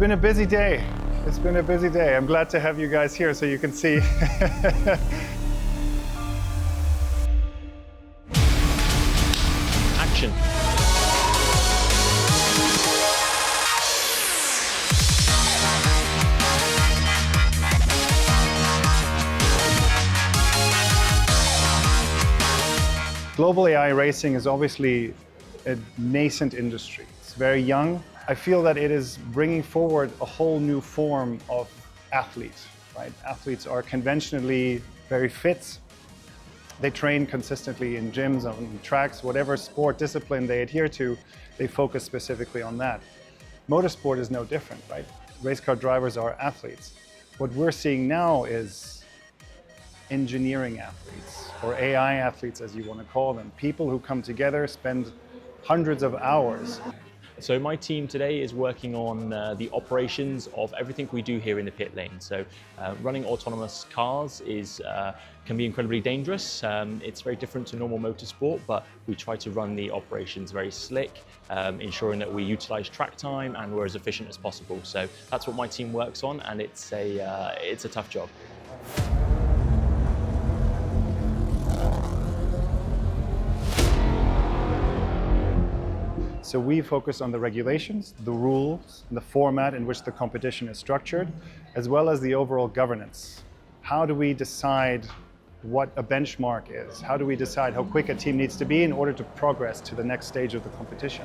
been a busy day. It's been a busy day. I'm glad to have you guys here so you can see. Action. Global AI racing is obviously a nascent industry. It's very young. I feel that it is bringing forward a whole new form of athlete, right? Athletes are conventionally very fit. They train consistently in gyms, on tracks, whatever sport discipline they adhere to, they focus specifically on that. Motorsport is no different, right? Race car drivers are athletes. What we're seeing now is engineering athletes, or AI athletes as you want to call them. People who come together, spend hundreds of hours. So my team today is working on the operations of everything we do here in the pit lane. So running autonomous cars can be incredibly dangerous. It's very different to normal motorsport, but we try to run the operations very slick, ensuring that we utilize track time and we're as efficient as possible. So that's what my team works on, and it's a tough job. So we focus on the regulations, the rules, and the format in which the competition is structured, as well as the overall governance. How do we decide what a benchmark is? How do we decide how quick a team needs to be in order to progress to the next stage of the competition?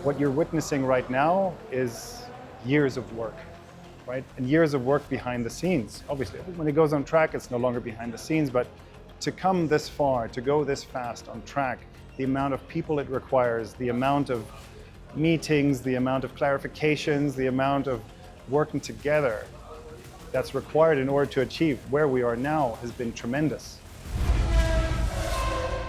What you're witnessing right now is years of work, right? And years of work behind the scenes. Obviously, when it goes on track, it's no longer behind the scenes, but to come this far, to go this fast on track, the amount of people it requires, the amount of meetings, the amount of clarifications, the amount of working together that's required in order to achieve where we are now has been tremendous.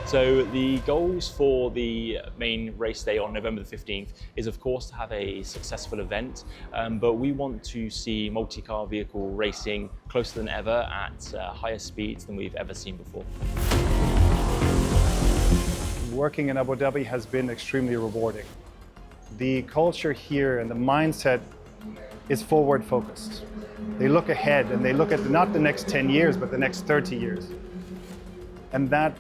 So the goals for the main race day on November the 15th is, of course, to have a successful event, but we want to see multi-car vehicle racing closer than ever at higher speeds than we've ever seen before. Working in Abu Dhabi has been extremely rewarding. The culture here and the mindset is forward focused. They look ahead and they look at not the next 10 years, but the next 30 years. And that,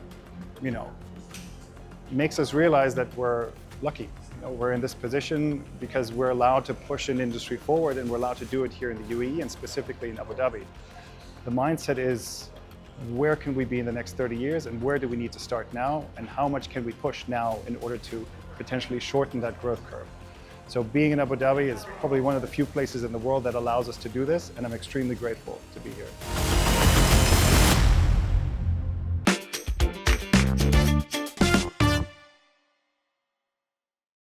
makes us realize that we're lucky. We're in this position because we're allowed to push an industry forward, and we're allowed to do it here in the UAE and specifically in Abu Dhabi. The mindset is, where can we be in the next 30 years, and where do we need to start now, and how much can we push now in order to potentially shorten that growth curve. So being in Abu Dhabi is probably one of the few places in the world that allows us to do this, and I'm extremely grateful to be here.